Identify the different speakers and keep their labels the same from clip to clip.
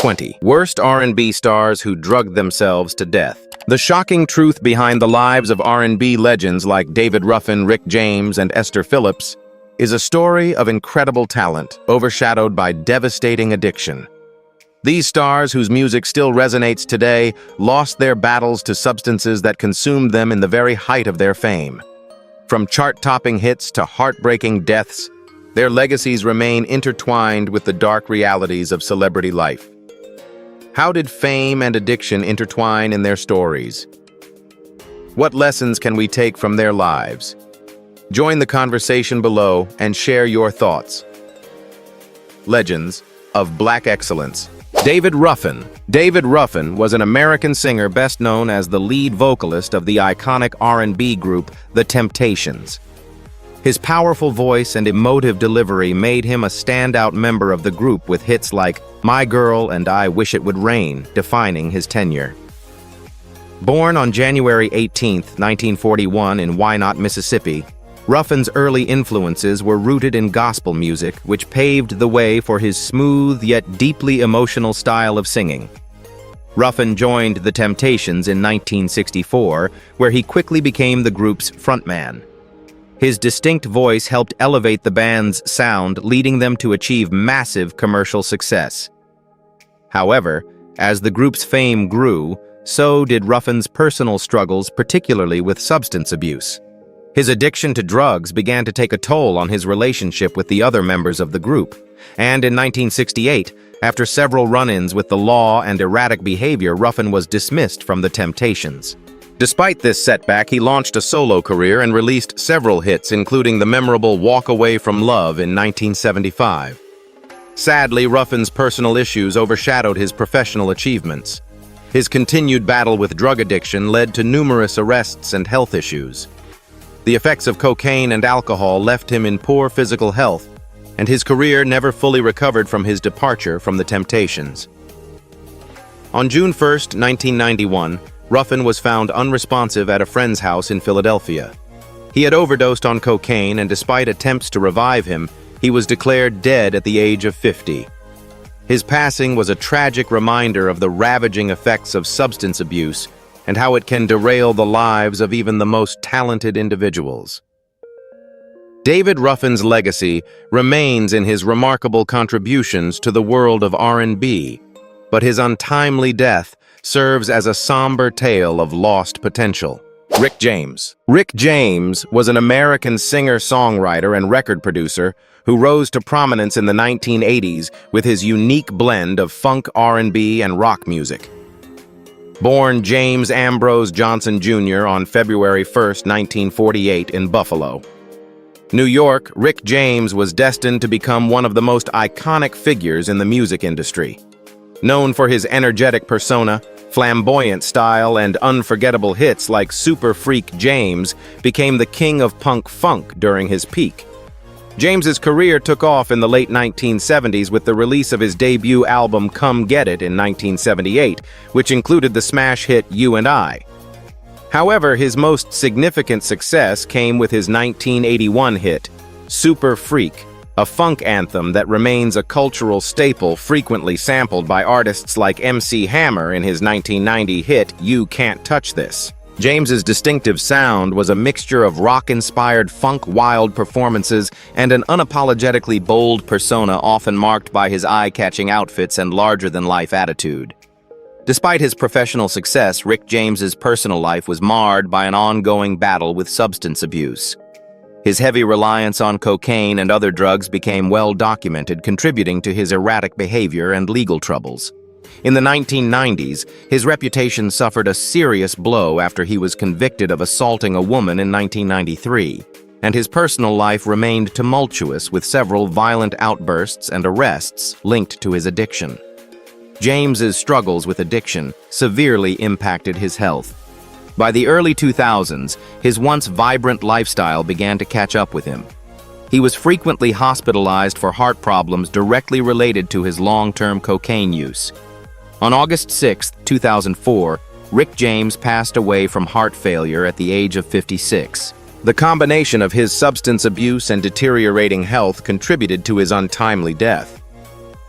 Speaker 1: 20. Worst R&B stars who drugged themselves to death. The shocking truth behind the lives of R&B legends like David Ruffin, Rick James, and Esther Phillips is a story of incredible talent, overshadowed by devastating addiction. These stars, whose music still resonates today, lost their battles to substances that consumed them in the very height of their fame. From chart-topping hits to heartbreaking deaths, their legacies remain intertwined with the dark realities of celebrity life. How did fame and addiction intertwine in their stories? What lessons can we take from their lives? Join the conversation below and share your thoughts. Legends of Black Excellence. David Ruffin. David Ruffin was an American singer best known as the lead vocalist of the iconic R&B group The Temptations. His powerful voice and emotive delivery made him a standout member of the group, with hits like My Girl and I Wish It Would Rain defining his tenure. Born on January 18, 1941 in Wynot, Mississippi, Ruffin's early influences were rooted in gospel music, which paved the way for his smooth yet deeply emotional style of singing. Ruffin joined The Temptations in 1964, where he quickly became the group's frontman. His distinct voice helped elevate the band's sound, leading them to achieve massive commercial success. However, as the group's fame grew, so did Ruffin's personal struggles, particularly with substance abuse. His addiction to drugs began to take a toll on his relationship with the other members of the group, and in 1968, after several run-ins with the law and erratic behavior, Ruffin was dismissed from The Temptations. Despite this setback, he launched a solo career and released several hits, including the memorable Walk Away from Love in 1975. Sadly, Ruffin's personal issues overshadowed his professional achievements. His continued battle with drug addiction led to numerous arrests and health issues. The effects of cocaine and alcohol left him in poor physical health, and his career never fully recovered from his departure from The Temptations. On June 1, 1991, Ruffin was found unresponsive at a friend's house in Philadelphia. He had overdosed on cocaine, and despite attempts to revive him, he was declared dead at the age of 50. His passing was a tragic reminder of the ravaging effects of substance abuse and how it can derail the lives of even the most talented individuals. David Ruffin's legacy remains in his remarkable contributions to the world of R&B, but his untimely death serves as a somber tale of lost potential. Rick James. Rick James was an American singer-songwriter and record producer who rose to prominence in the 1980s with his unique blend of funk, R&B, and rock music. Born James Ambrose Johnson Jr. on February 1, 1948 in Buffalo, New York, Rick James was destined to become one of the most iconic figures in the music industry. Known for his energetic persona, flamboyant style, and unforgettable hits like Super Freak, James became the king of punk funk during his peak. James's career took off in the late 1970s with the release of his debut album Come Get It in 1978, which included the smash hit You and I. However, his most significant success came with his 1981 hit, Super Freak, a funk anthem that remains a cultural staple frequently sampled by artists like MC Hammer in his 1990 hit You Can't Touch This. James's distinctive sound was a mixture of rock-inspired funk-wild performances and an unapologetically bold persona often marked by his eye-catching outfits and larger-than-life attitude. Despite his professional success, Rick James's personal life was marred by an ongoing battle with substance abuse. His heavy reliance on cocaine and other drugs became well documented, contributing to his erratic behavior and legal troubles. In the 1990s, his reputation suffered a serious blow after he was convicted of assaulting a woman in 1993, and his personal life remained tumultuous with several violent outbursts and arrests linked to his addiction. James's struggles with addiction severely impacted his health. By the early 2000s, his once vibrant lifestyle began to catch up with him. He was frequently hospitalized for heart problems directly related to his long-term cocaine use. On August 6, 2004, Rick James passed away from heart failure at the age of 56. The combination of his substance abuse and deteriorating health contributed to his untimely death.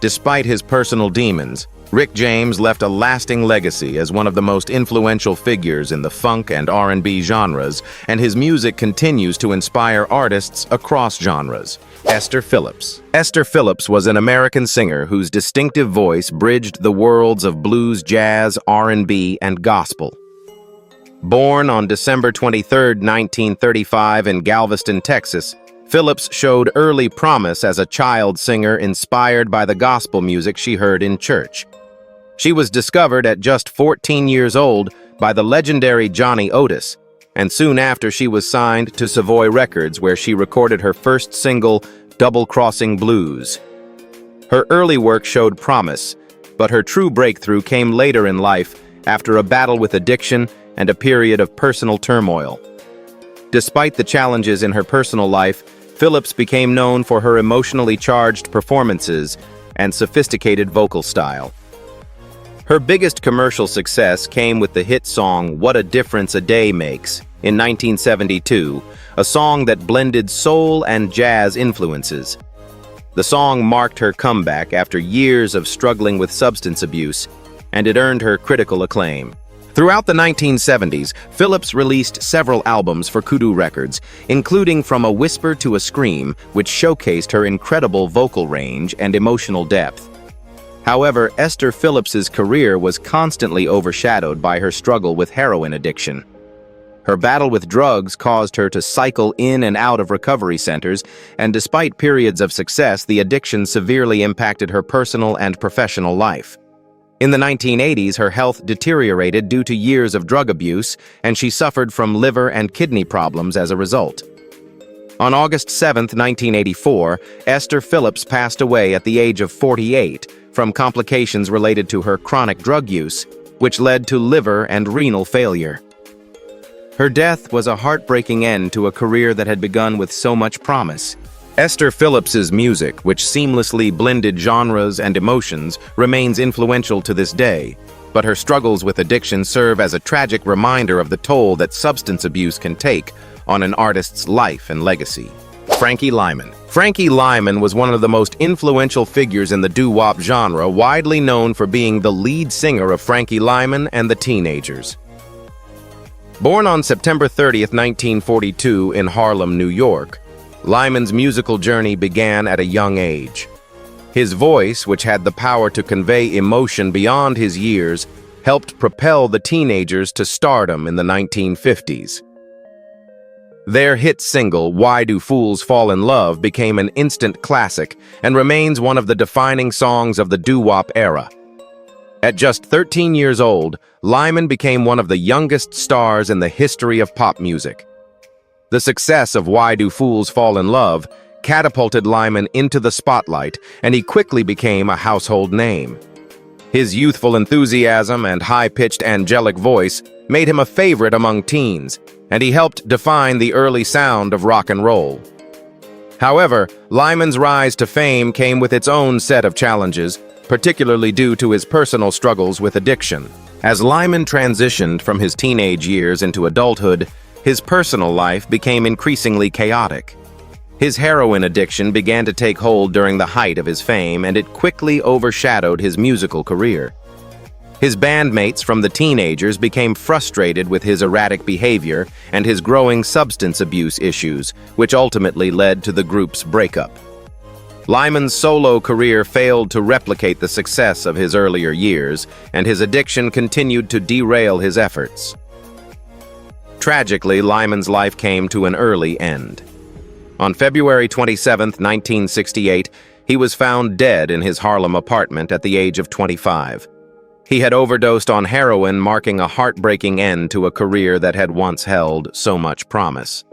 Speaker 1: Despite his personal demons, Rick James left a lasting legacy as one of the most influential figures in the funk and R&B genres, and his music continues to inspire artists across genres. Esther Phillips. Esther Phillips was an American singer whose distinctive voice bridged the worlds of blues, jazz, R&B, and gospel. Born on December 23, 1935 in Galveston, Texas, Phillips showed early promise as a child singer inspired by the gospel music she heard in church. She was discovered at just 14 years old by the legendary Johnny Otis, and soon after she was signed to Savoy Records, where she recorded her first single, Double Crossing Blues. Her early work showed promise, but her true breakthrough came later in life after a battle with addiction and a period of personal turmoil. Despite the challenges in her personal life, Phillips became known for her emotionally charged performances and sophisticated vocal style. Her biggest commercial success came with the hit song What a Difference a Day Makes in 1972, a song that blended soul and jazz influences. The song marked her comeback after years of struggling with substance abuse, and it earned her critical acclaim. Throughout the 1970s, Phillips released several albums for Kudu Records, including From a Whisper to a Scream, which showcased her incredible vocal range and emotional depth. However, Esther Phillips's career was constantly overshadowed by her struggle with heroin addiction. Her battle with drugs caused her to cycle in and out of recovery centers, and despite periods of success, the addiction severely impacted her personal and professional life. In the 1980s, her health deteriorated due to years of drug abuse, and she suffered from liver and kidney problems as a result. On August 7, 1984, Esther Phillips passed away at the age of 48 from complications related to her chronic drug use, which led to liver and renal failure. Her death was a heartbreaking end to a career that had begun with so much promise. Esther Phillips's music, which seamlessly blended genres and emotions, remains influential to this day, but her struggles with addiction serve as a tragic reminder of the toll that substance abuse can take on an artist's life and legacy. Frankie Lymon. Frankie Lymon was one of the most influential figures in the doo-wop genre, widely known for being the lead singer of Frankie Lymon and the Teenagers. Born on September 30, 1942 in Harlem, New York, Lymon's musical journey began at a young age. His voice, which had the power to convey emotion beyond his years, helped propel the Teenagers to stardom in the 1950s. Their hit single, Why Do Fools Fall in Love, became an instant classic and remains one of the defining songs of the doo-wop era. At just 13 years old, Lymon became one of the youngest stars in the history of pop music. The success of Why Do Fools Fall in Love catapulted Lymon into the spotlight, and he quickly became a household name. His youthful enthusiasm and high-pitched angelic voice made him a favorite among teens, and he helped define the early sound of rock and roll. However, Lymon's rise to fame came with its own set of challenges, particularly due to his personal struggles with addiction. As Lymon transitioned from his teenage years into adulthood, his personal life became increasingly chaotic. His heroin addiction began to take hold during the height of his fame, and it quickly overshadowed his musical career. His bandmates from the Teenagers became frustrated with his erratic behavior and his growing substance abuse issues, which ultimately led to the group's breakup. Lymon's solo career failed to replicate the success of his earlier years, and his addiction continued to derail his efforts. Tragically, Lymon's life came to an early end. On February 27, 1968, he was found dead in his Harlem apartment at the age of 25. He had overdosed on heroin, marking a heartbreaking end to a career that had once held so much promise.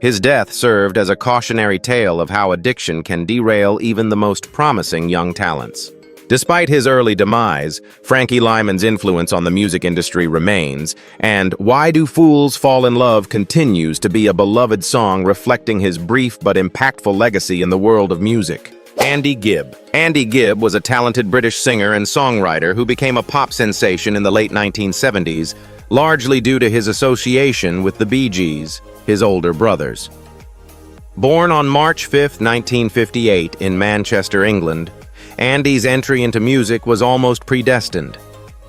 Speaker 1: His death served as a cautionary tale of how addiction can derail even the most promising young talents. Despite his early demise, Frankie Lymon's influence on the music industry remains, and Why Do Fools Fall in Love continues to be a beloved song reflecting his brief but impactful legacy in the world of music. Andy Gibb. Andy Gibb was a talented British singer and songwriter who became a pop sensation in the late 1970s, largely due to his association with the Bee Gees, his older brothers. Born on March 5, 1958 in Manchester, England, Andy's entry into music was almost predestined.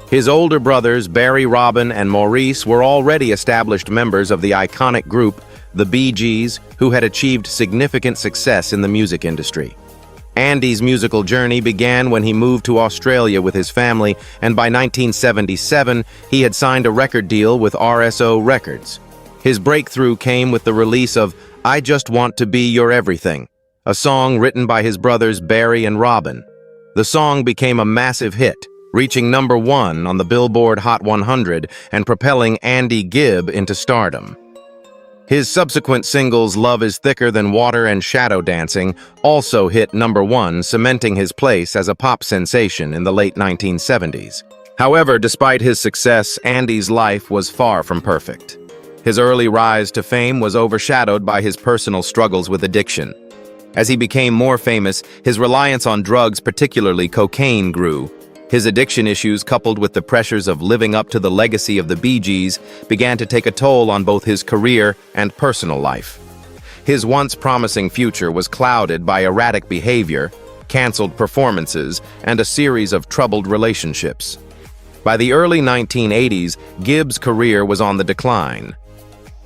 Speaker 1: His older brothers, Barry, Robin, and Maurice, were already established members of the iconic group, the Bee Gees, who had achieved significant success in the music industry. Andy's musical journey began when he moved to Australia with his family, and by 1977, he had signed a record deal with RSO Records. His breakthrough came with the release of I Just Want to Be Your Everything, a song written by his brothers Barry and Robin. The song became a massive hit, reaching #1 on the Billboard Hot 100 and propelling Andy Gibb into stardom. His subsequent singles Love Is Thicker Than Water and Shadow Dancing also hit #1, cementing his place as a pop sensation in the late 1970s. However, despite his success, Andy's life was far from perfect. His early rise to fame was overshadowed by his personal struggles with addiction. As he became more famous, his reliance on drugs, particularly cocaine, grew. His addiction issues, coupled with the pressures of living up to the legacy of the Bee Gees, began to take a toll on both his career and personal life. His once promising future was clouded by erratic behavior, canceled performances, and a series of troubled relationships. By the early 1980s, Gibb's career was on the decline.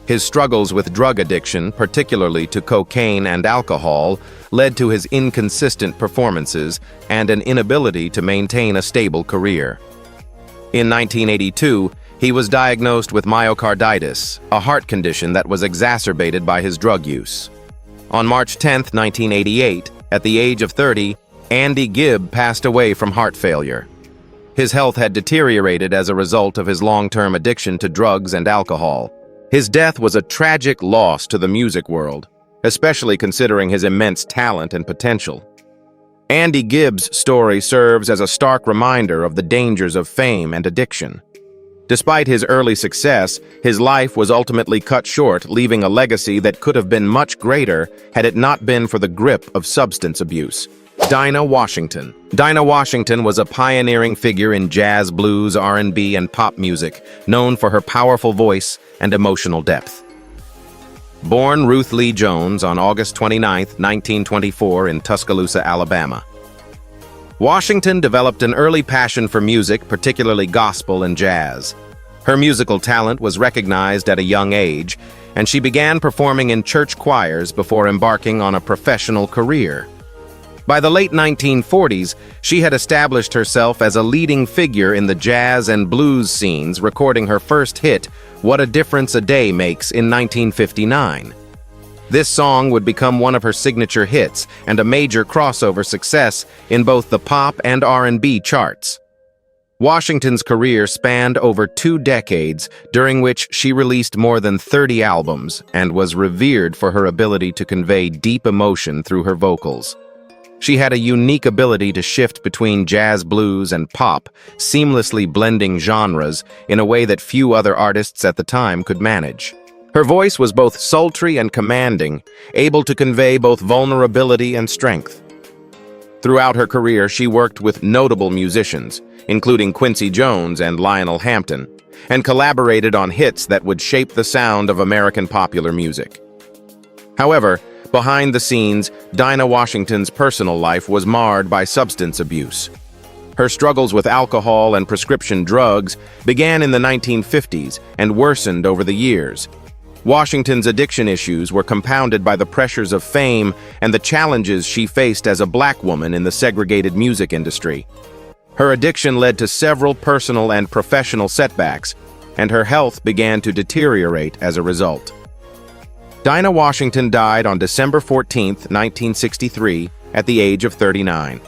Speaker 1: His struggles with drug addiction, particularly to cocaine and alcohol, led to his inconsistent performances and an inability to maintain a stable career. In 1982, he was diagnosed with myocarditis, a heart condition that was exacerbated by his drug use. On March 10, 1988, at the age of 30, Andy Gibb passed away from heart failure. His health had deteriorated as a result of his long-term addiction to drugs and alcohol. His death was a tragic loss to the music world, especially considering his immense talent and potential. Andy Gibb's story serves as a stark reminder of the dangers of fame and addiction. Despite his early success, his life was ultimately cut short, leaving a legacy that could have been much greater had it not been for the grip of substance abuse. Dinah Washington. Dinah Washington was a pioneering figure in jazz, blues, R&B, and pop music, known for her powerful voice and emotional depth. Born Ruth Lee Jones on August 29, 1924 in Tuscaloosa, Alabama. Washington developed an early passion for music, particularly gospel and jazz. Her musical talent was recognized at a young age, and she began performing in church choirs before embarking on a professional career. By the late 1940s, she had established herself as a leading figure in the jazz and blues scenes, recording her first hit, What a Difference a Day Makes, in 1959. This song would become one of her signature hits and a major crossover success in both the pop and R&B charts. Washington's career spanned over 2 decades, during which she released more than 30 albums and was revered for her ability to convey deep emotion through her vocals. She had a unique ability to shift between jazz, blues, and pop, seamlessly blending genres in a way that few other artists at the time could manage. Her voice was both sultry and commanding, able to convey both vulnerability and strength. Throughout her career, she worked with notable musicians, including Quincy Jones and Lionel Hampton, and collaborated on hits that would shape the sound of American popular music. However, behind the scenes, Dinah Washington's personal life was marred by substance abuse. Her struggles with alcohol and prescription drugs began in the 1950s and worsened over the years. Washington's addiction issues were compounded by the pressures of fame and the challenges she faced as a black woman in the segregated music industry. Her addiction led to several personal and professional setbacks, and her health began to deteriorate as a result. Dinah Washington died on December 14, 1963, at the age of 39.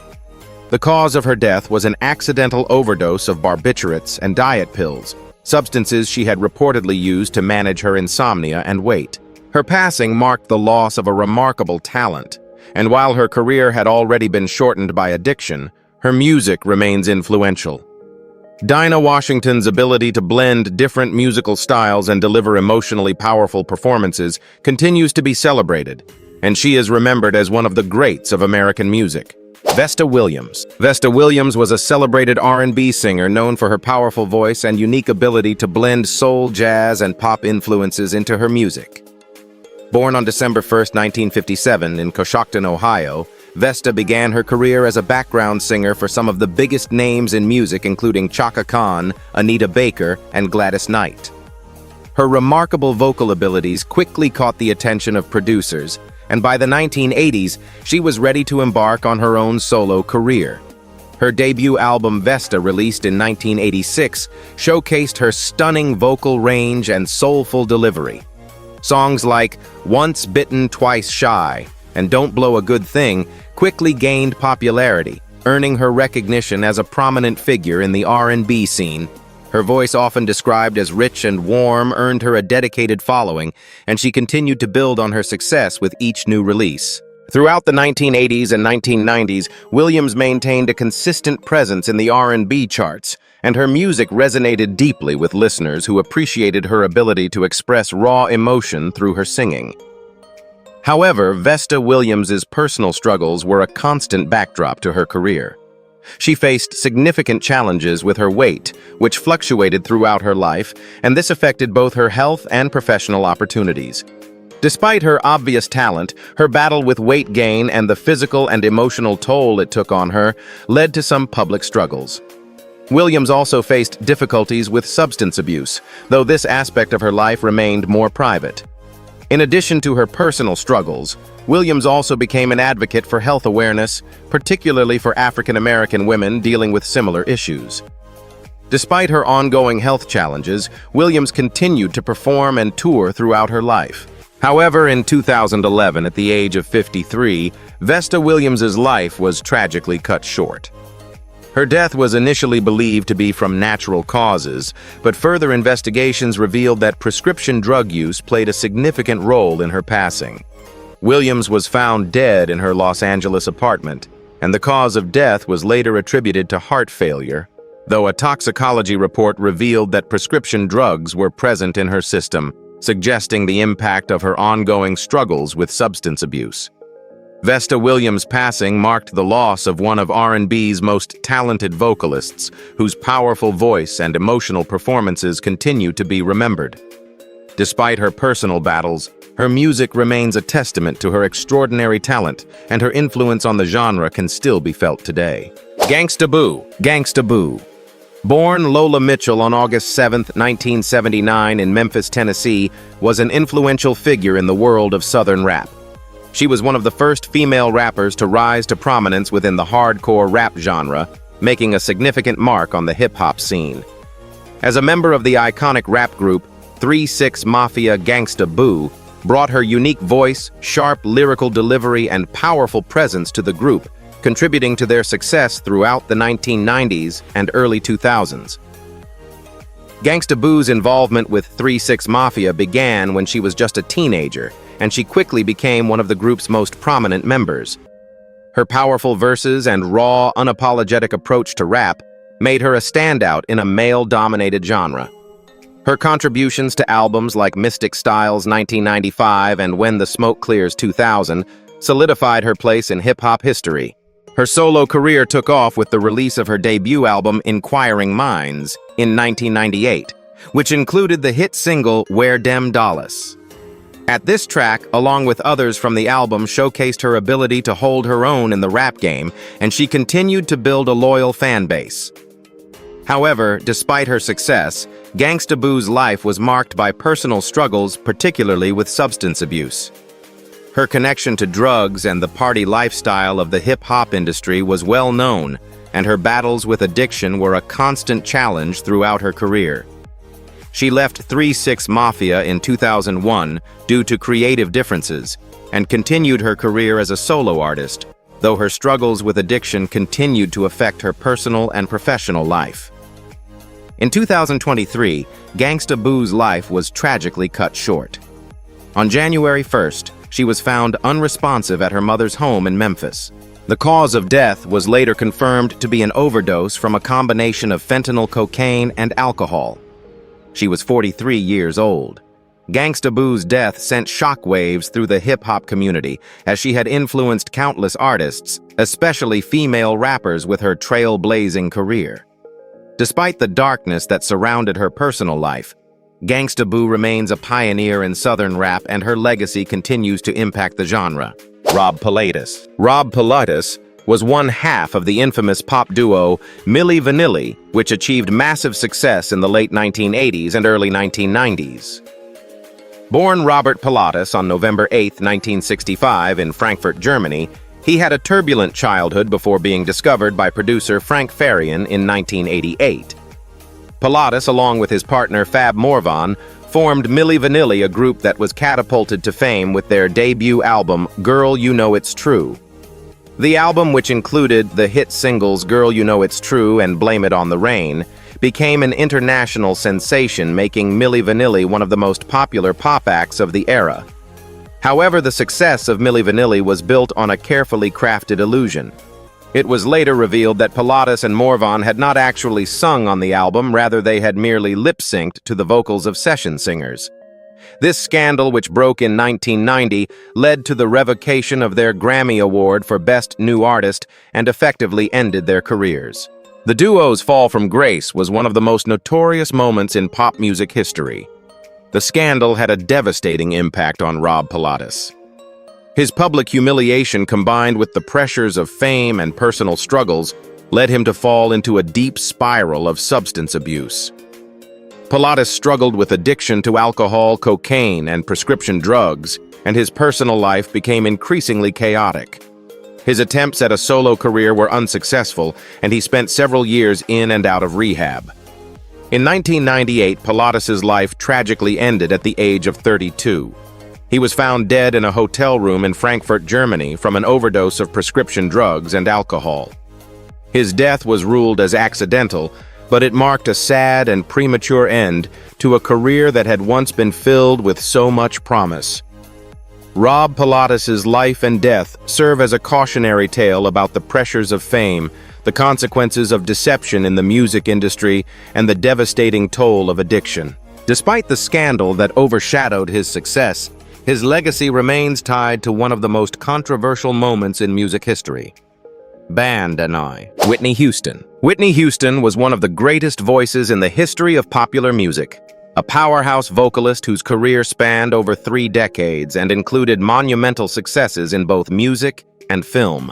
Speaker 1: The cause of her death was an accidental overdose of barbiturates and diet pills, substances she had reportedly used to manage her insomnia and weight. Her passing marked the loss of a remarkable talent, and while her career had already been shortened by addiction, her music remains influential. Dinah Washington's ability to blend different musical styles and deliver emotionally powerful performances continues to be celebrated, and she is remembered as one of the greats of American music. Vesta Williams. Vesta Williams was a celebrated R&B singer known for her powerful voice and unique ability to blend soul, jazz, and pop influences into her music. Born on December 1, 1957 in Coshocton, Ohio, Vesta began her career as a background singer for some of the biggest names in music, including Chaka Khan, Anita Baker, and Gladys Knight. Her remarkable vocal abilities quickly caught the attention of producers, and by the 1980s, she was ready to embark on her own solo career. Her debut album Vesta, released in 1986, showcased her stunning vocal range and soulful delivery. Songs like Once Bitten, Twice Shy and Don't Blow a Good Thing quickly gained popularity, earning her recognition as a prominent figure in the R&B scene. Her voice, often described as rich and warm, earned her a dedicated following, and she continued to build on her success with each new release. Throughout the 1980s and 1990s, Williams maintained a consistent presence in the R&B charts, and her music resonated deeply with listeners who appreciated her ability to express raw emotion through her singing. However, Vesta Williams's personal struggles were a constant backdrop to her career. She faced significant challenges with her weight, which fluctuated throughout her life, and this affected both her health and professional opportunities. Despite her obvious talent, her battle with weight gain and the physical and emotional toll it took on her led to some public struggles. Williams also faced difficulties with substance abuse, though this aspect of her life remained more private. In addition to her personal struggles, Williams also became an advocate for health awareness, particularly for African American women dealing with similar issues. Despite her ongoing health challenges, Williams continued to perform and tour throughout her life. However, in 2011, at the age of 53, Vesta Williams's life was tragically cut short. Her death was initially believed to be from natural causes, but further investigations revealed that prescription drug use played a significant role in her passing. Williams was found dead in her Los Angeles apartment, and the cause of death was later attributed to heart failure, though a toxicology report revealed that prescription drugs were present in her system, suggesting the impact of her ongoing struggles with substance abuse. Vesta Williams' passing marked the loss of one of R&B's most talented vocalists, whose powerful voice and emotional performances continue to be remembered. Despite her personal battles, her music remains a testament to her extraordinary talent, and her influence on the genre can still be felt today. Gangsta Boo. Gangsta Boo. Born Lola Mitchell on August 7, 1979 in Memphis, Tennessee, was an influential figure in the world of Southern rap. She was one of the first female rappers to rise to prominence within the hardcore rap genre, making a significant mark on the hip-hop scene. As a member of the iconic rap group 3-6 Mafia, Gangsta Boo brought her unique voice, sharp lyrical delivery, and powerful presence to the group, contributing to their success throughout the 1990s and early 2000s. Gangsta Boo's involvement with 3-6 Mafia began when she was just a teenager, and she quickly became one of the group's most prominent members. Her powerful verses and raw, unapologetic approach to rap made her a standout in a male-dominated genre. Her contributions to albums like Mystic Styles 1995 and When the Smoke Clears 2000 solidified her place in hip-hop history. Her solo career took off with the release of her debut album Inquiring Minds in 1998, which included the hit single Where Dem Dallas. At this track, along with others from the album, showcased her ability to hold her own in the rap game, and she continued to build a loyal fan base. However, despite her success, Gangsta Boo's life was marked by personal struggles, particularly with substance abuse. Her connection to drugs and the party lifestyle of the hip-hop industry was well known, and her battles with addiction were a constant challenge throughout her career. She left 3-6 Mafia in 2001 due to creative differences, and continued her career as a solo artist, though her struggles with addiction continued to affect her personal and professional life. In 2023, Gangsta Boo's life was tragically cut short. On January 1st, she was found unresponsive at her mother's home in Memphis. The cause of death was later confirmed to be an overdose from a combination of fentanyl, cocaine, and alcohol. She was 43 years old. Gangsta Boo's death sent shockwaves through the hip-hop community, as she had influenced countless artists, especially female rappers, with her trailblazing career. Despite the darkness that surrounded her personal life, Gangsta Boo remains a pioneer in Southern rap, and her legacy continues to impact the genre. Rob Pilatus. Rob Pilatus was one half of the infamous pop duo Milli Vanilli, which achieved massive success in the late 1980s and early 1990s. Born Robert Pilatus on November 8, 1965 in Frankfurt, Germany, he had a turbulent childhood before being discovered by producer Frank Farian in 1988. Pilatus, along with his partner Fab Morvan, formed Milli Vanilli, a group that was catapulted to fame with their debut album, Girl You Know It's True. The album, which included the hit singles Girl You Know It's True and Blame It on the Rain, became an international sensation, making Milli Vanilli one of the most popular pop acts of the era. However, the success of Milli Vanilli was built on a carefully crafted illusion. It was later revealed that Pilatus and Morvan had not actually sung on the album, rather they had merely lip-synced to the vocals of session singers. This scandal, which broke in 1990, led to the revocation of their Grammy Award for Best New Artist and effectively ended their careers. The duo's fall from grace was one of the most notorious moments in pop music history. The scandal had a devastating impact on Rob Pilatus. His public humiliation, combined with the pressures of fame and personal struggles, led him to fall into a deep spiral of substance abuse. Pilatus struggled with addiction to alcohol, cocaine, and prescription drugs, and his personal life became increasingly chaotic. His attempts at a solo career were unsuccessful, and he spent several years in and out of rehab. In 1998, Pilatus's life tragically ended at the age of 32. He was found dead in a hotel room in Frankfurt, Germany, from an overdose of prescription drugs and alcohol. His death was ruled as accidental, but it marked a sad and premature end to a career that had once been filled with so much promise. Rob Pilatus's life and death serve as a cautionary tale about the pressures of fame, the consequences of deception in the music industry, and the devastating toll of addiction. Despite the scandal that overshadowed his success, his legacy remains tied to one of the most controversial moments in music history. Band and I. Whitney Houston. Whitney Houston was one of the greatest voices in the history of popular music, a powerhouse vocalist whose career spanned over 3 decades and included monumental successes in both music and film.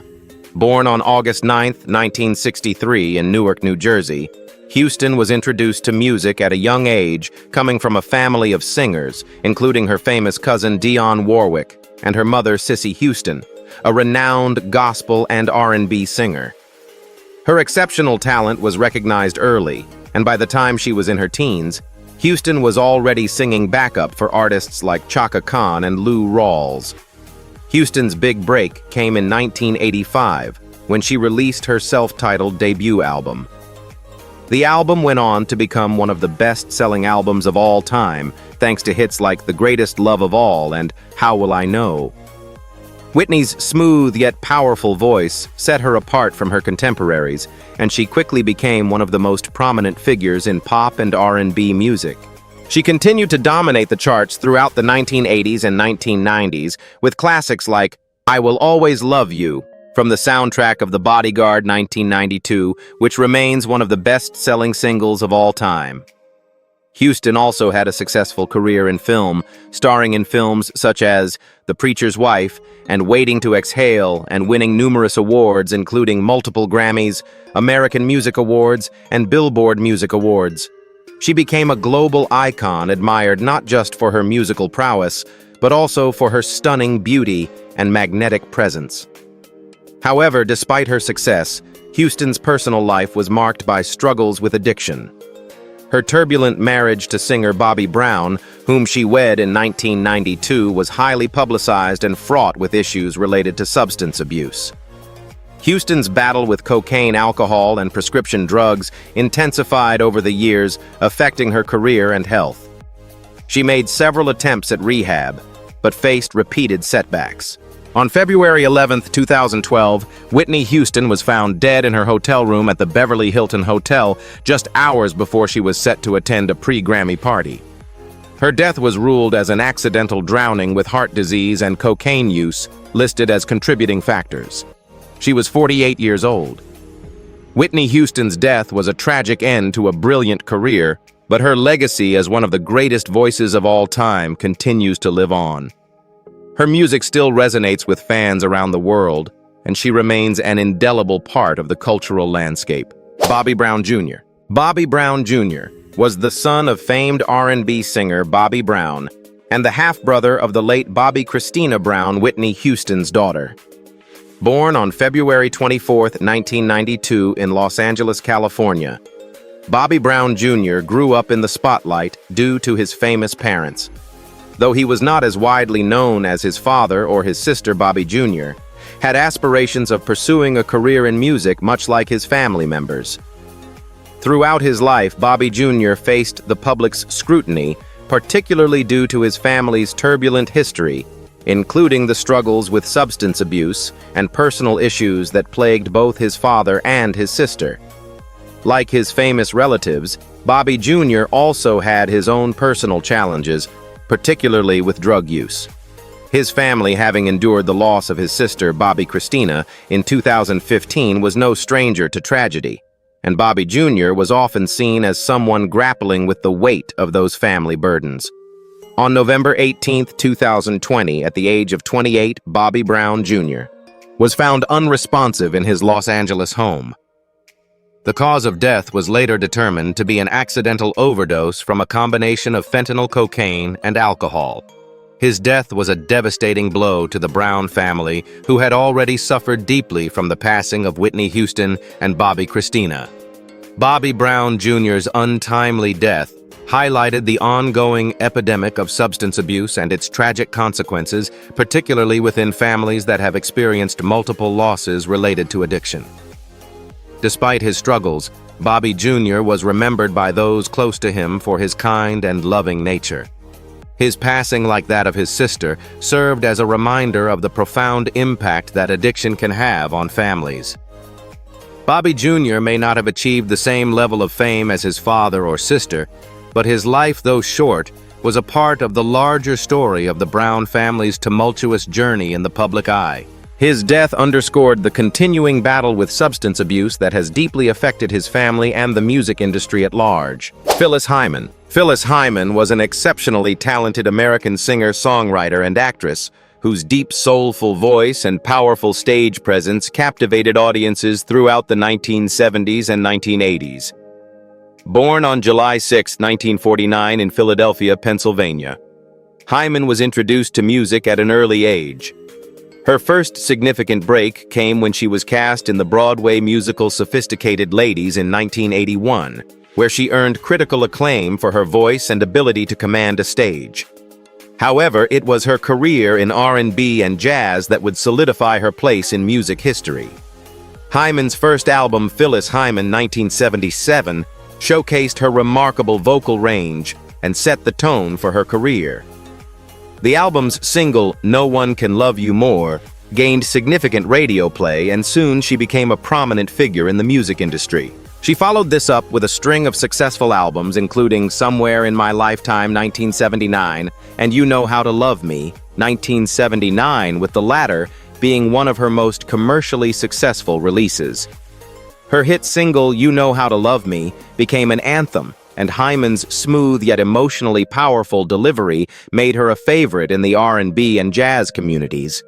Speaker 1: Born on August 9, 1963 in Newark, New Jersey, Houston was introduced to music at a young age, coming from a family of singers, including her famous cousin Dionne Warwick and her mother Cissy Houston, a renowned gospel and R&B singer. Her exceptional talent was recognized early, and by the time she was in her teens, Houston was already singing backup for artists like Chaka Khan and Lou Rawls. Houston's big break came in 1985, when she released her self-titled debut album. The album went on to become one of the best-selling albums of all time, thanks to hits like The Greatest Love of All and How Will I Know. Whitney's smooth yet powerful voice set her apart from her contemporaries, and she quickly became one of the most prominent figures in pop and R&B music. She continued to dominate the charts throughout the 1980s and 1990s, with classics like I Will Always Love You, from the soundtrack of The Bodyguard 1992, which remains one of the best-selling singles of all time. Houston also had a successful career in film, starring in films such as The Preacher's Wife and Waiting to Exhale, and winning numerous awards including multiple Grammys, American Music Awards, and Billboard Music Awards. She became a global icon, admired not just for her musical prowess, but also for her stunning beauty and magnetic presence. However, despite her success, Houston's personal life was marked by struggles with addiction. Her turbulent marriage to singer Bobby Brown, whom she wed in 1992, was highly publicized and fraught with issues related to substance abuse. Houston's battle with cocaine, alcohol, and prescription drugs intensified over the years, affecting her career and health. She made several attempts at rehab, but faced repeated setbacks. On February 11, 2012, Whitney Houston was found dead in her hotel room at the Beverly Hilton Hotel just hours before she was set to attend a pre-Grammy party. Her death was ruled as an accidental drowning with heart disease and cocaine use listed as contributing factors. She was 48 years old. Whitney Houston's death was a tragic end to a brilliant career, but her legacy as one of the greatest voices of all time continues to live on. Her music still resonates with fans around the world, and she remains an indelible part of the cultural landscape. Bobby Brown Jr. Bobby Brown Jr. was the son of famed R&B singer Bobby Brown and the half-brother of the late Bobby Christina Brown, Whitney Houston's daughter. Born on February 24, 1992 in Los Angeles, California, Bobby Brown Jr. grew up in the spotlight due to his famous parents. Though he was not as widely known as his father or his sister Bobby Jr., had aspirations of pursuing a career in music much like his family members. Throughout his life, Bobby Jr. faced the public's scrutiny, particularly due to his family's turbulent history, including the struggles with substance abuse and personal issues that plagued both his father and his sister. Like his famous relatives, Bobby Jr. also had his own personal challenges, particularly with drug use. His family, having endured the loss of his sister, Bobby Christina, in 2015, was no stranger to tragedy, and Bobby Jr. was often seen as someone grappling with the weight of those family burdens. On November 18, 2020, at the age of 28, Bobby Brown Jr. was found unresponsive in his Los Angeles home. The cause of death was later determined to be an accidental overdose from a combination of fentanyl, cocaine, and alcohol. His death was a devastating blow to the Brown family, who had already suffered deeply from the passing of Whitney Houston and Bobby Christina. Bobby Brown Jr.'s untimely death highlighted the ongoing epidemic of substance abuse and its tragic consequences, particularly within families that have experienced multiple losses related to addiction. Despite his struggles, Bobby Jr. was remembered by those close to him for his kind and loving nature. His passing, like that of his sister, served as a reminder of the profound impact that addiction can have on families. Bobby Jr. may not have achieved the same level of fame as his father or sister, but his life, though short, was a part of the larger story of the Brown family's tumultuous journey in the public eye. His death underscored the continuing battle with substance abuse that has deeply affected his family and the music industry at large. Phyllis Hyman. Phyllis Hyman was an exceptionally talented American singer, songwriter, and actress whose deep, soulful voice and powerful stage presence captivated audiences throughout the 1970s and 1980s. Born on July 6, 1949 in Philadelphia, Pennsylvania, Hyman was introduced to music at an early age. Her first significant break came when she was cast in the Broadway musical Sophisticated Ladies in 1981, where she earned critical acclaim for her voice and ability to command a stage. However, it was her career in R&B and jazz that would solidify her place in music history. Hyman's first album, Phyllis Hyman 1977, showcased her remarkable vocal range and set the tone for her career. The album's single, No One Can Love You More, gained significant radio play, and soon she became a prominent figure in the music industry. She followed this up with a string of successful albums, including Somewhere in My Lifetime 1979 and You Know How to Love Me 1979, with the latter being one of her most commercially successful releases. Her hit single, You Know How to Love Me, became an anthem, and Hyman's smooth yet emotionally powerful delivery made her a favorite in the R&B and jazz communities.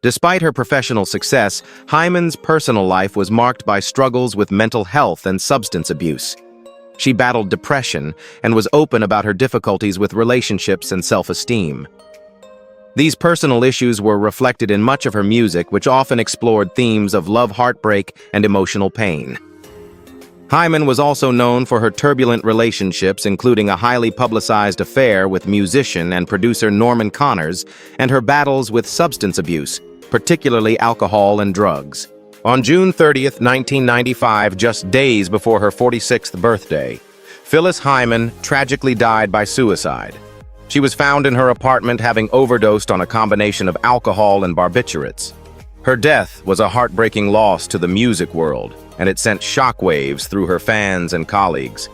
Speaker 1: Despite her professional success, Hyman's personal life was marked by struggles with mental health and substance abuse. She battled depression and was open about her difficulties with relationships and self-esteem. These personal issues were reflected in much of her music, which often explored themes of love, heartbreak, and emotional pain. Hyman was also known for her turbulent relationships, including a highly publicized affair with musician and producer Norman Connors, and her battles with substance abuse, particularly alcohol and drugs. On June 30, 1995, just days before her 46th birthday, Phyllis Hyman tragically died by suicide. She was found in her apartment having overdosed on a combination of alcohol and barbiturates. Her death was a heartbreaking loss to the music world, and it sent shockwaves through her fans and colleagues.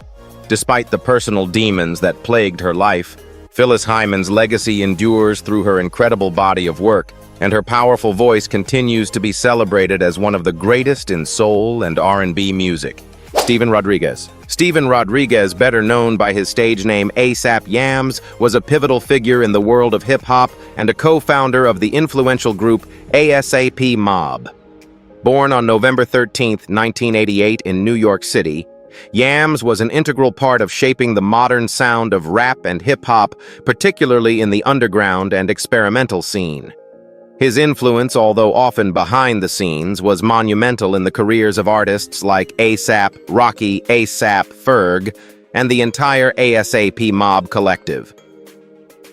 Speaker 1: Despite the personal demons that plagued her life, Phyllis Hyman's legacy endures through her incredible body of work, and her powerful voice continues to be celebrated as one of the greatest in soul and R&B music. Steven Rodriguez. Steven Rodriguez, better known by his stage name ASAP Yams, was a pivotal figure in the world of hip-hop and a co-founder of the influential group ASAP Mob. Born on November 13, 1988 in New York City, Yams was an integral part of shaping the modern sound of rap and hip-hop, particularly in the underground and experimental scene. His influence, although often behind the scenes, was monumental in the careers of artists like ASAP, Rocky, ASAP, Ferg, and the entire ASAP Mob collective.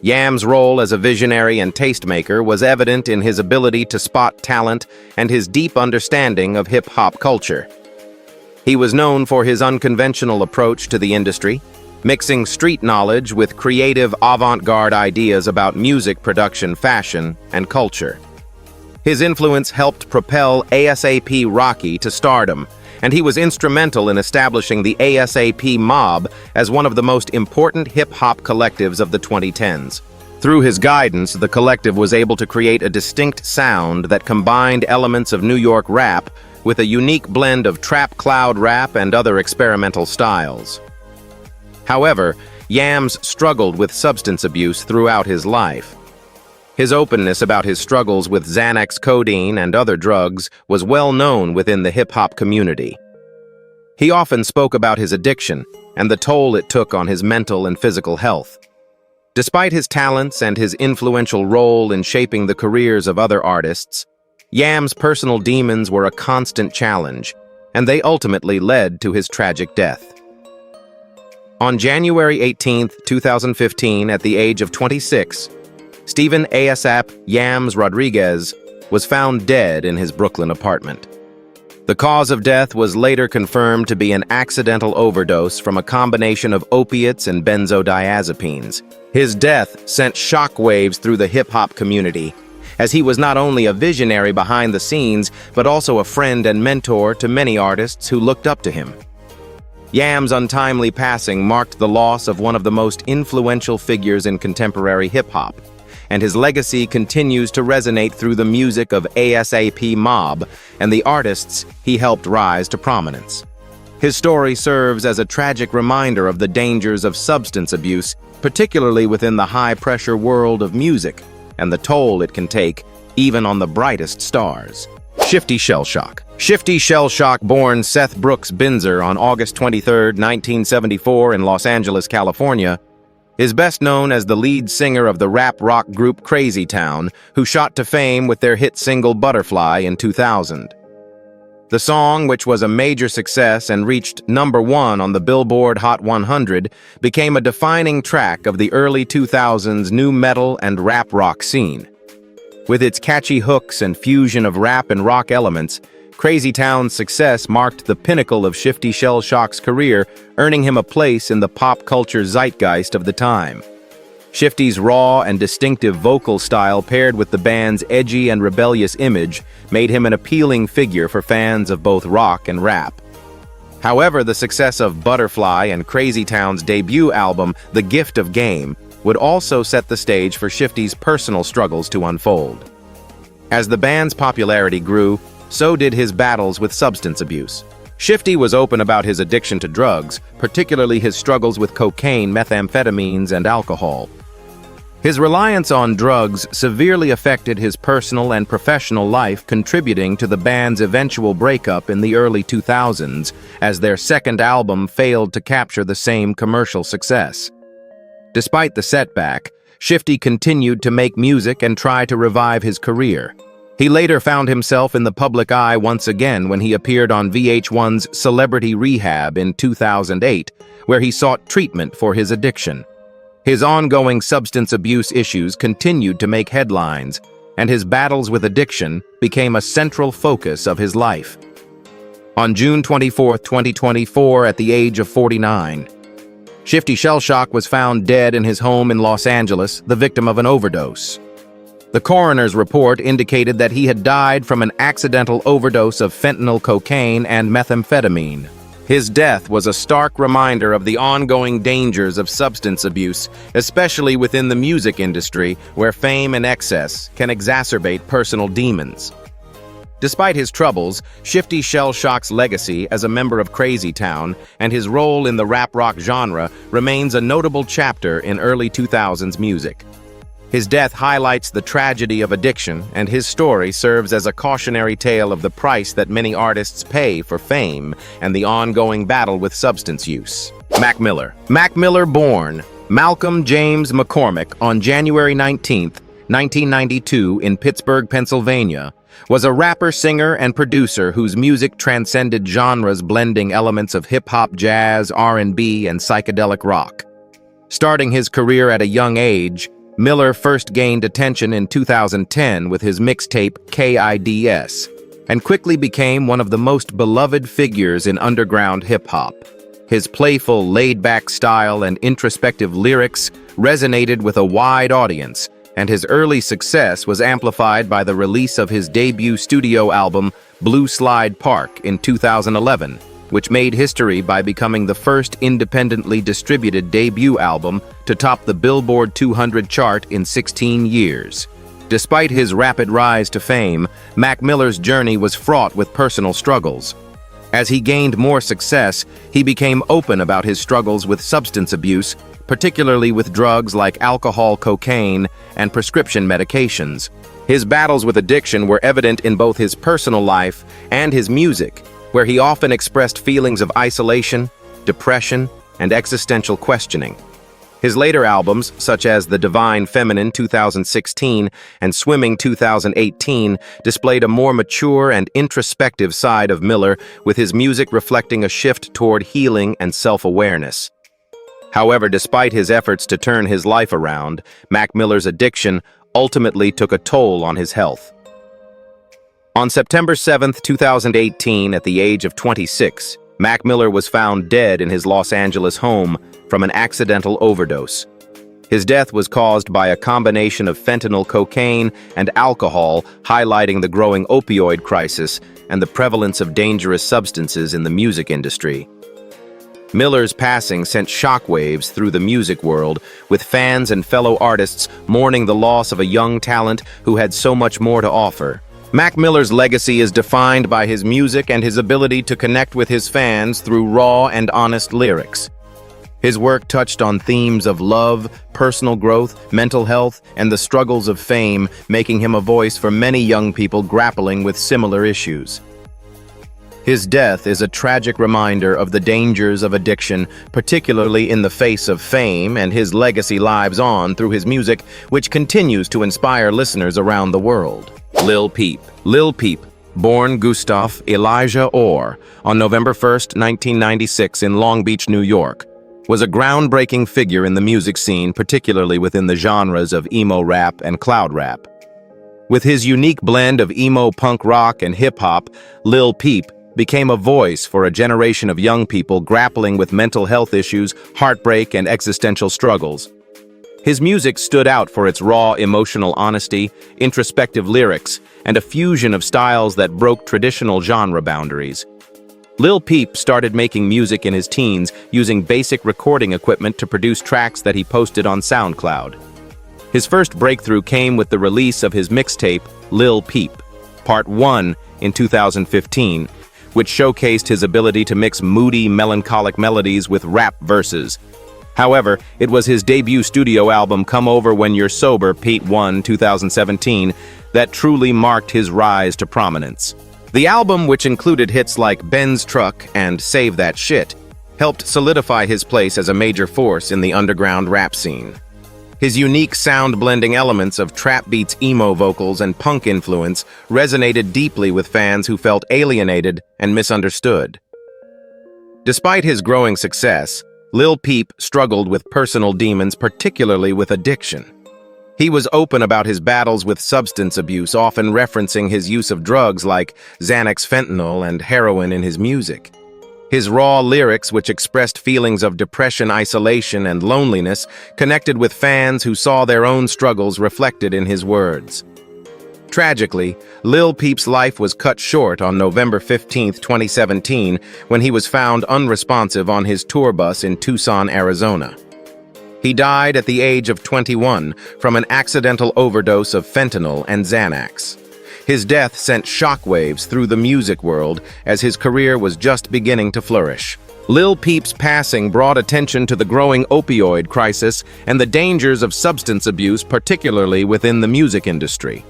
Speaker 1: Yams' role as a visionary and tastemaker was evident in his ability to spot talent and his deep understanding of hip-hop culture. He was known for his unconventional approach to the industry, mixing street knowledge with creative avant-garde ideas about music production, fashion, and culture. His influence helped propel ASAP Rocky to stardom, and he was instrumental in establishing the ASAP Mob as one of the most important hip-hop collectives of the 2010s. Through his guidance, the collective was able to create a distinct sound that combined elements of New York rap with a unique blend of trap cloud rap and other experimental styles. However, Yams struggled with substance abuse throughout his life. His openness about his struggles with Xanax, codeine, and other drugs was well known within the hip-hop community. He often spoke about his addiction and the toll it took on his mental and physical health. Despite his talents and his influential role in shaping the careers of other artists, Yams' personal demons were a constant challenge, and they ultimately led to his tragic death. On January 18, 2015, at the age of 26, Steven ASAP Yams Rodriguez was found dead in his Brooklyn apartment. The cause of death was later confirmed to be an accidental overdose from a combination of opiates and benzodiazepines. His death sent shockwaves through the hip-hop community, as he was not only a visionary behind the scenes, but also a friend and mentor to many artists who looked up to him. Yams' untimely passing marked the loss of one of the most influential figures in contemporary hip-hop, and his legacy continues to resonate through the music of ASAP Mob and the artists he helped rise to prominence. His story serves as a tragic reminder of the dangers of substance abuse, particularly within the high-pressure world of music, and the toll it can take, even on the brightest stars. Shifty Shellshock. Shifty Shellshock, born Seth Brooks Binzer on August 23, 1974 in Los Angeles, California, is best known as the lead singer of the rap-rock group Crazy Town, who shot to fame with their hit single Butterfly in 2000. The song, which was a major success and reached #1 on the Billboard Hot 100, became a defining track of the early 2000s nu metal and rap-rock scene. With its catchy hooks and fusion of rap and rock elements, Crazy Town's success marked the pinnacle of Shifty Shellshock's career, earning him a place in the pop culture zeitgeist of the time. Shifty's raw and distinctive vocal style paired with the band's edgy and rebellious image made him an appealing figure for fans of both rock and rap. However, the success of Butterfly and Crazy Town's debut album, The Gift of Game, would also set the stage for Shifty's personal struggles to unfold. As the band's popularity grew, so did his battles with substance abuse. Shifty was open about his addiction to drugs, particularly his struggles with cocaine, methamphetamines, and alcohol. His reliance on drugs severely affected his personal and professional life, contributing to the band's eventual breakup in the early 2000s, as their second album failed to capture the same commercial success. Despite the setback, Shifty continued to make music and try to revive his career. He later found himself in the public eye once again when he appeared on VH1's Celebrity Rehab in 2008, where he sought treatment for his addiction. His ongoing substance abuse issues continued to make headlines, and his battles with addiction became a central focus of his life. On June 24, 2024, at the age of 49, Shifty Shellshock was found dead in his home in Los Angeles, the victim of an overdose. The coroner's report indicated that he had died from an accidental overdose of fentanyl cocaine and methamphetamine. His death was a stark reminder of the ongoing dangers of substance abuse, especially within the music industry, where fame and excess can exacerbate personal demons. Despite his troubles, Shifty Shell Shock's legacy as a member of Crazy Town and his role in the rap-rock genre remains a notable chapter in early 2000s music. His death highlights the tragedy of addiction, and his story serves as a cautionary tale of the price that many artists pay for fame and the ongoing battle with substance use. Mac Miller. Mac Miller, born Malcolm James McCormick on January 19, 1992 in Pittsburgh, Pennsylvania, was a rapper, singer, and producer whose music transcended genres blending elements of hip-hop, jazz, R&B, and psychedelic rock. Starting his career at a young age, Miller first gained attention in 2010 with his mixtape KIDS, and quickly became one of the most beloved figures in underground hip-hop. His playful, laid-back style and introspective lyrics resonated with a wide audience, and his early success was amplified by the release of his debut studio album, Blue Slide Park, in 2011, which made history by becoming the first independently distributed debut album to top the Billboard 200 chart in 16 years. Despite his rapid rise to fame, Mac Miller's journey was fraught with personal struggles. As he gained more success, he became open about his struggles with substance abuse, particularly with drugs like alcohol, cocaine, and prescription medications. His battles with addiction were evident in both his personal life and his music, where he often expressed feelings of isolation, depression, and existential questioning. His later albums, such as The Divine Feminine 2016 and Swimming 2018, displayed a more mature and introspective side of Miller, with his music reflecting a shift toward healing and self-awareness. However, despite his efforts to turn his life around, Mac Miller's addiction ultimately took a toll on his health. On September 7, 2018, at the age of 26, Mac Miller was found dead in his Los Angeles home from an accidental overdose. His death was caused by a combination of fentanyl, cocaine, and alcohol, highlighting the growing opioid crisis and the prevalence of dangerous substances in the music industry. Miller's passing sent shockwaves through the music world, with fans and fellow artists mourning the loss of a young talent who had so much more to offer. Mac Miller's legacy is defined by his music and his ability to connect with his fans through raw and honest lyrics. His work touched on themes of love, personal growth, mental health, and the struggles of fame, making him a voice for many young people grappling with similar issues. His death is a tragic reminder of the dangers of addiction, particularly in the face of fame, and his legacy lives on through his music, which continues to inspire listeners around the world. Lil Peep. Lil Peep, born Gustav Elijah Orr on November 1, 1996 in Long Beach, New York, was a groundbreaking figure in the music scene, particularly within the genres of emo rap and cloud rap. With his unique blend of emo punk rock and hip-hop, Lil Peep became a voice for a generation of young people grappling with mental health issues, heartbreak, and existential struggles. His music stood out for its raw, emotional honesty, introspective lyrics, and a fusion of styles that broke traditional genre boundaries. Lil Peep started making music in his teens using basic recording equipment to produce tracks that he posted on SoundCloud. His first breakthrough came with the release of his mixtape, Lil Peep, Part 1, in 2015, which showcased his ability to mix moody, melancholic melodies with rap verses. However, it was his debut studio album, Come Over When You're Sober, Part 1, 2017, that truly marked his rise to prominence. The album, which included hits like Ben's Truck and Save That Shit, helped solidify his place as a major force in the underground rap scene. His unique sound-blending elements of trap beats, emo vocals, and punk influence resonated deeply with fans who felt alienated and misunderstood. Despite his growing success, Lil Peep struggled with personal demons, particularly with addiction. He was open about his battles with substance abuse, often referencing his use of drugs like Xanax, fentanyl, and heroin in his music. His raw lyrics, which expressed feelings of depression, isolation, and loneliness, connected with fans who saw their own struggles reflected in his words. Tragically, Lil Peep's life was cut short on November 15, 2017, when he was found unresponsive on his tour bus in Tucson, Arizona. He died at the age of 21 from an accidental overdose of fentanyl and Xanax. His death sent shockwaves through the music world as his career was just beginning to flourish. Lil Peep's passing brought attention to the growing opioid crisis and the dangers of substance abuse, particularly within the music industry.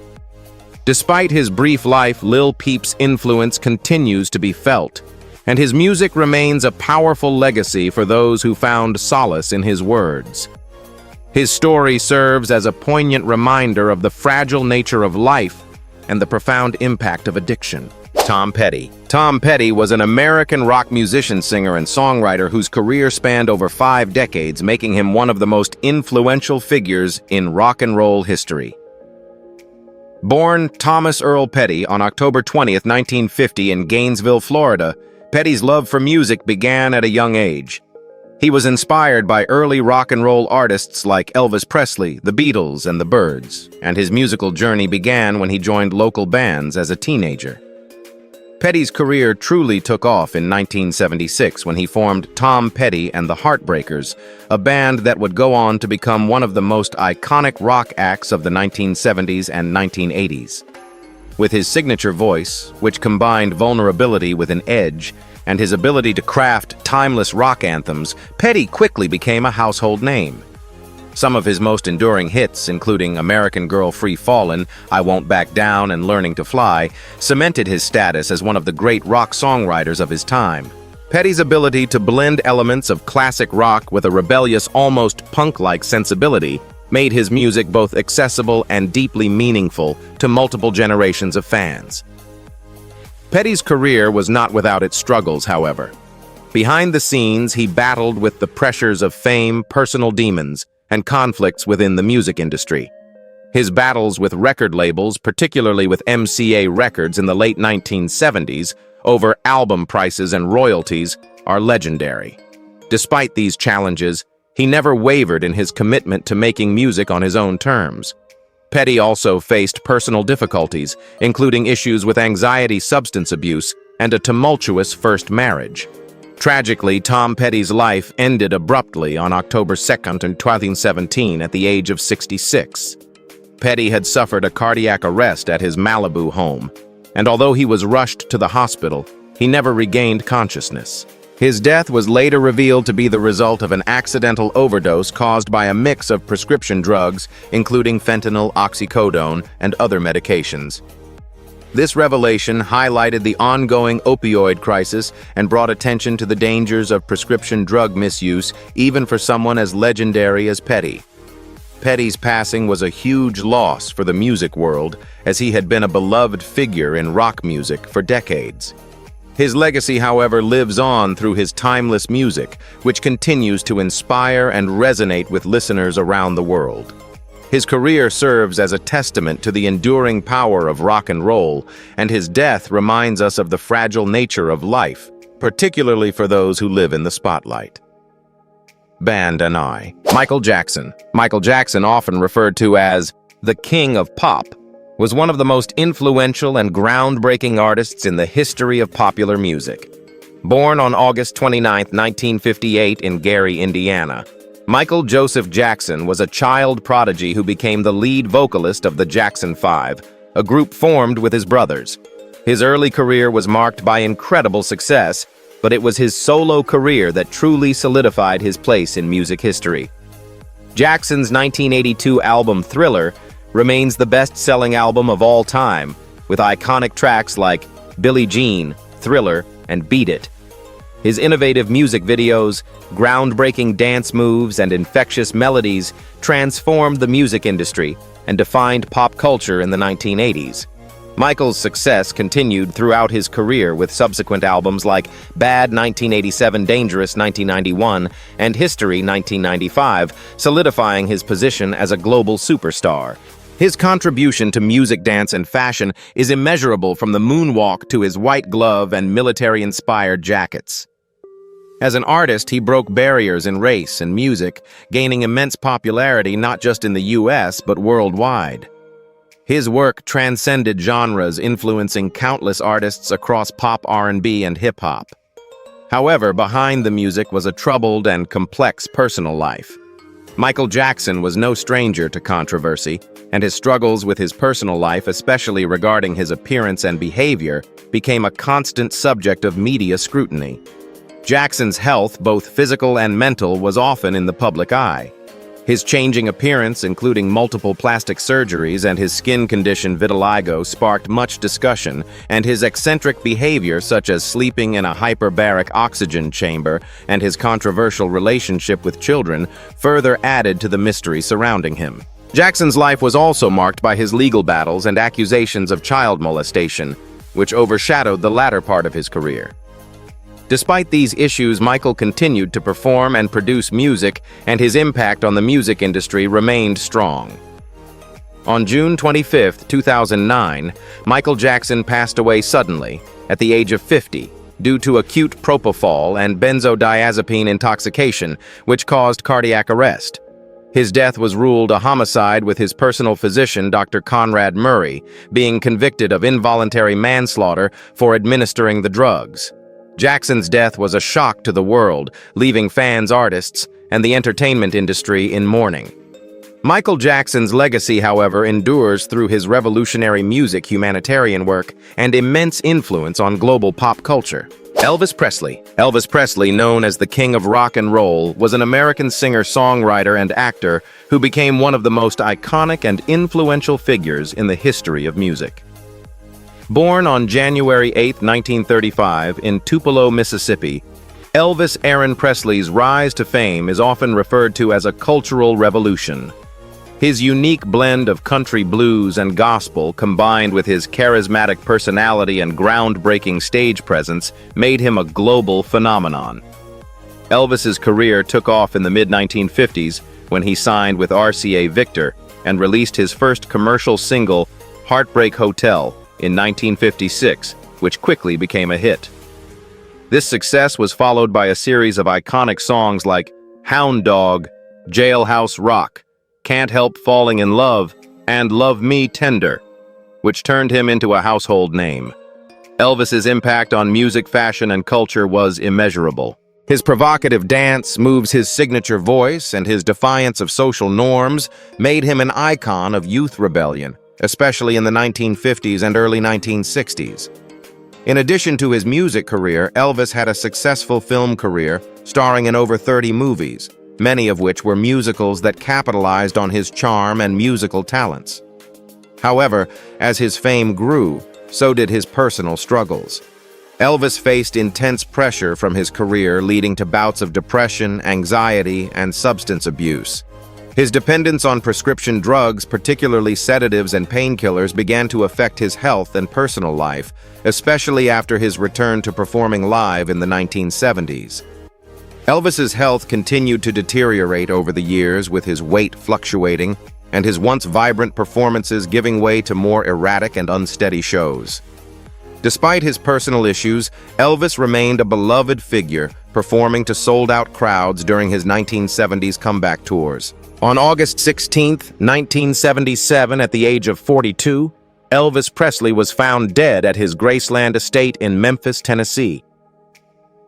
Speaker 1: Despite his brief life, Lil Peep's influence continues to be felt, and his music remains a powerful legacy for those who found solace in his words. His story serves as a poignant reminder of the fragile nature of life and the profound impact of addiction. Tom Petty. Tom Petty was an American rock musician, singer, and songwriter whose career spanned over 5 decades, making him one of the most influential figures in rock and roll history. Born Thomas Earl Petty on October 20, 1950 in Gainesville, Florida, Petty's love for music began at a young age. He was inspired by early rock and roll artists like Elvis Presley, the Beatles, and the Byrds, and his musical journey began when he joined local bands as a teenager. Petty's career truly took off in 1976 when he formed Tom Petty and the Heartbreakers, a band that would go on to become one of the most iconic rock acts of the 1970s and 1980s. With his signature voice, which combined vulnerability with an edge, and his ability to craft timeless rock anthems, Petty quickly became a household name. Some of his most enduring hits, including American Girl, Free Fallin', I Won't Back Down, and Learning to Fly, cemented his status as one of the great rock songwriters of his time. Petty's ability to blend elements of classic rock with a rebellious, almost punk-like sensibility made his music both accessible and deeply meaningful to multiple generations of fans. Petty's career was not without its struggles, however. Behind the scenes, he battled with the pressures of fame, personal demons, and conflicts within the music industry. His battles with record labels, particularly with MCA Records in the late 1970s, over album prices and royalties, are legendary. Despite these challenges, he never wavered in his commitment to making music on his own terms. Petty also faced personal difficulties, including issues with anxiety, substance abuse, and a tumultuous first marriage. Tragically, Tom Petty's life ended abruptly on October 2nd, 2017 at the age of 66. Petty had suffered a cardiac arrest at his Malibu home, and although he was rushed to the hospital, he never regained consciousness. His death was later revealed to be the result of an accidental overdose caused by a mix of prescription drugs, including fentanyl, oxycodone, and other medications. This revelation highlighted the ongoing opioid crisis and brought attention to the dangers of prescription drug misuse, even for someone as legendary as Petty. Petty's passing was a huge loss for the music world, as he had been a beloved figure in rock music for decades. His legacy, however, lives on through his timeless music, which continues to inspire and resonate with listeners around the world. His career serves as a testament to the enduring power of rock and roll, and his death reminds us of the fragile nature of life, particularly for those who live in the spotlight. Band and I. Michael Jackson. Michael Jackson, often referred to as the King of Pop, was one of the most influential and groundbreaking artists in the history of popular music. Born on August 29, 1958 in Gary, Indiana, Michael Joseph Jackson was a child prodigy who became the lead vocalist of the Jackson 5, a group formed with his brothers. His early career was marked by incredible success, but it was his solo career that truly solidified his place in music history. Jackson's 1982 album Thriller remains the best-selling album of all time, with iconic tracks like Billie Jean, Thriller, and Beat It. His innovative music videos, groundbreaking dance moves, and infectious melodies transformed the music industry and defined pop culture in the 1980s. Michael's success continued throughout his career with subsequent albums like Bad 1987, Dangerous 1991, and History 1995, solidifying his position as a global superstar. His contribution to music, dance, and fashion is immeasurable, from the moonwalk to his white glove and military-inspired jackets. As an artist, he broke barriers in race and music, gaining immense popularity not just in the US but worldwide. His work transcended genres, influencing countless artists across pop, R&B, and hip-hop. However, behind the music was a troubled and complex personal life. Michael Jackson was no stranger to controversy, and his struggles with his personal life, especially regarding his appearance and behavior, became a constant subject of media scrutiny. Jackson's health, both physical and mental, was often in the public eye. His changing appearance, including multiple plastic surgeries, and his skin condition vitiligo sparked much discussion, and his eccentric behavior, such as sleeping in a hyperbaric oxygen chamber and his controversial relationship with children, further added to the mystery surrounding him. Jackson's life was also marked by his legal battles and accusations of child molestation, which overshadowed the latter part of his career. Despite these issues, Michael continued to perform and produce music, and his impact on the music industry remained strong. On June 25, 2009, Michael Jackson passed away suddenly, at the age of 50, due to acute propofol and benzodiazepine intoxication, which caused cardiac arrest. His death was ruled a homicide, with his personal physician, Dr. Conrad Murray, being convicted of involuntary manslaughter for administering the drugs. Jackson's death was a shock to the world, leaving fans, artists, and the entertainment industry in mourning. Michael Jackson's legacy, however, endures through his revolutionary music, humanitarian work, and immense influence on global pop culture. Elvis Presley. Elvis Presley, known as the King of Rock and Roll, was an American singer, songwriter, and actor who became one of the most iconic and influential figures in the history of music. Born on January 8, 1935, in Tupelo, Mississippi, Elvis Aaron Presley's rise to fame is often referred to as a cultural revolution. His unique blend of country blues and gospel, combined with his charismatic personality and groundbreaking stage presence, made him a global phenomenon. Elvis's career took off in the mid-1950s when he signed with RCA Victor and released his first commercial single, Heartbreak Hotel, in 1956, which quickly became a hit. This success was followed by a series of iconic songs like Hound Dog, Jailhouse Rock, Can't Help Falling in Love, and Love Me Tender, which turned him into a household name. Elvis's impact on music, fashion, and culture was immeasurable. His provocative dance moves, his signature voice, and his defiance of social norms made him an icon of youth rebellion, especially in the 1950s and early 1960s. In addition to his music career, Elvis had a successful film career, starring in over 30 movies, many of which were musicals that capitalized on his charm and musical talents. However, as his fame grew, so did his personal struggles. Elvis faced intense pressure from his career, leading to bouts of depression, anxiety, and substance abuse. His dependence on prescription drugs, particularly sedatives and painkillers, began to affect his health and personal life, especially after his return to performing live in the 1970s. Elvis's health continued to deteriorate over the years, with his weight fluctuating and his once vibrant performances giving way to more erratic and unsteady shows. Despite his personal issues, Elvis remained a beloved figure, performing to sold-out crowds during his 1970s comeback tours. On August 16, 1977, at the age of 42, Elvis Presley was found dead at his Graceland estate in Memphis, Tennessee.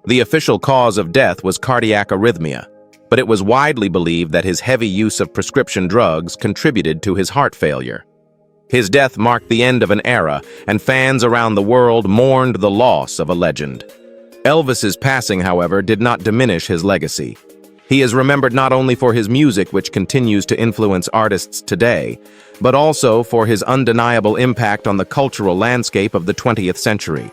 Speaker 1: The official cause of death was cardiac arrhythmia, but it was widely believed that his heavy use of prescription drugs contributed to his heart failure. His death marked the end of an era, and fans around the world mourned the loss of a legend. Elvis's passing, however, did not diminish his legacy. He is remembered not only for his music, which continues to influence artists today, but also for his undeniable impact on the cultural landscape of the 20th century.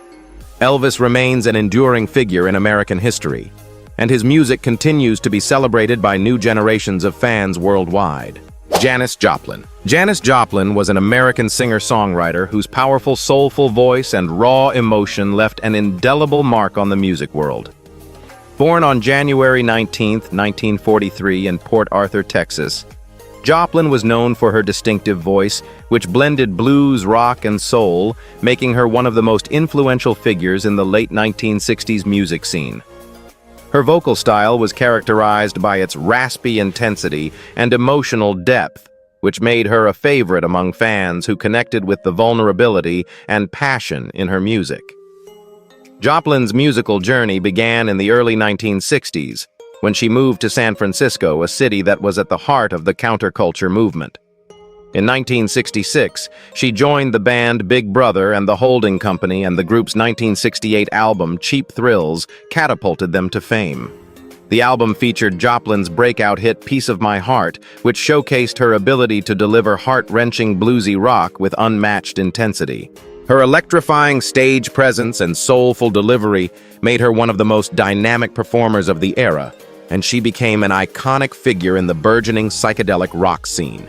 Speaker 1: Elvis remains an enduring figure in American history, and his music continues to be celebrated by new generations of fans worldwide. Janis Joplin. Janis Joplin was an American singer-songwriter whose powerful, soulful voice and raw emotion left an indelible mark on the music world. Born on January 19, 1943 in Port Arthur, Texas, Joplin was known for her distinctive voice, which blended blues, rock, and soul, making her one of the most influential figures in the late 1960s music scene. Her vocal style was characterized by its raspy intensity and emotional depth, which made her a favorite among fans who connected with the vulnerability and passion in her music. Joplin's musical journey began in the early 1960s, when she moved to San Francisco, a city that was at the heart of the counterculture movement. In 1966, she joined the band Big Brother and the Holding Company, and the group's 1968 album, Cheap Thrills, catapulted them to fame. The album featured Joplin's breakout hit Piece of My Heart, which showcased her ability to deliver heart-wrenching bluesy rock with unmatched intensity. Her electrifying stage presence and soulful delivery made her one of the most dynamic performers of the era, and she became an iconic figure in the burgeoning psychedelic rock scene.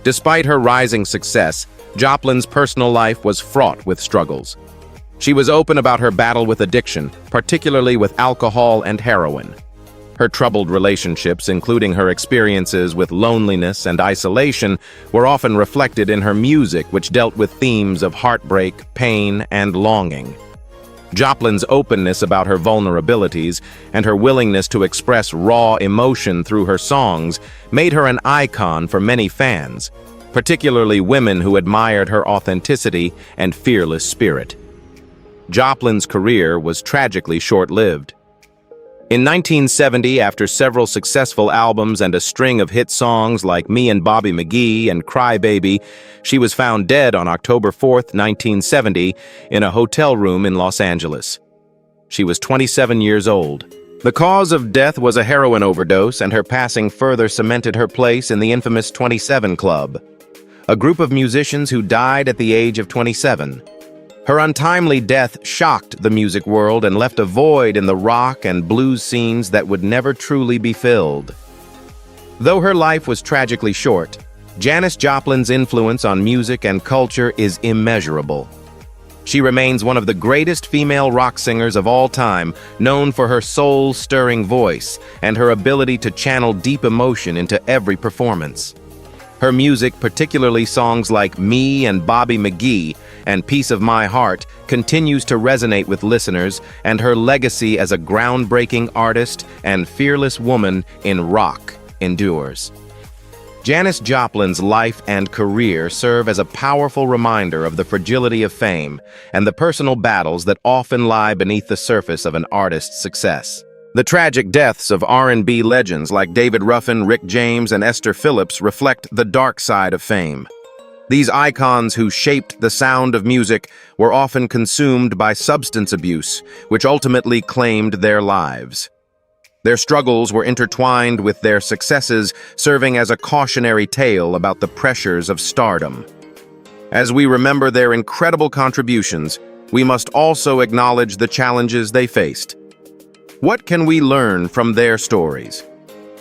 Speaker 1: Despite her rising success, Joplin's personal life was fraught with struggles. She was open about her battle with addiction, particularly with alcohol and heroin. Her troubled relationships, including her experiences with loneliness and isolation, were often reflected in her music, which dealt with themes of heartbreak, pain, and longing. Joplin's openness about her vulnerabilities and her willingness to express raw emotion through her songs made her an icon for many fans, particularly women who admired her authenticity and fearless spirit. Joplin's career was tragically short-lived. In 1970, after several successful albums and a string of hit songs like Me and Bobby McGee and Cry Baby, she was found dead on October 4, 1970, in a hotel room in Los Angeles. She was 27 years old. The cause of death was a heroin overdose, and her passing further cemented her place in the infamous 27 Club, a group of musicians who died at the age of 27. Her untimely death shocked the music world and left a void in the rock and blues scenes that would never truly be filled. Though her life was tragically short, Janis Joplin's influence on music and culture is immeasurable. She remains one of the greatest female rock singers of all time, known for her soul-stirring voice and her ability to channel deep emotion into every performance. Her music, particularly songs like Me and Bobby McGee and Piece of My Heart, continues to resonate with listeners, and her legacy as a groundbreaking artist and fearless woman in rock endures. Janis Joplin's life and career serve as a powerful reminder of the fragility of fame and the personal battles that often lie beneath the surface of an artist's success. The tragic deaths of R&B legends like David Ruffin, Rick James, and Esther Phillips reflect the dark side of fame. These icons who shaped the sound of music were often consumed by substance abuse, which ultimately claimed their lives. Their struggles were intertwined with their successes, serving as a cautionary tale about the pressures of stardom. As we remember their incredible contributions, we must also acknowledge the challenges they faced. What can we learn from their stories?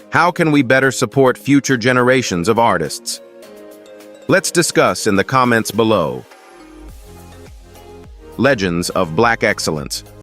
Speaker 1: How can we better support future generations of artists? Let's discuss in the comments below. Legends of Black Excellence.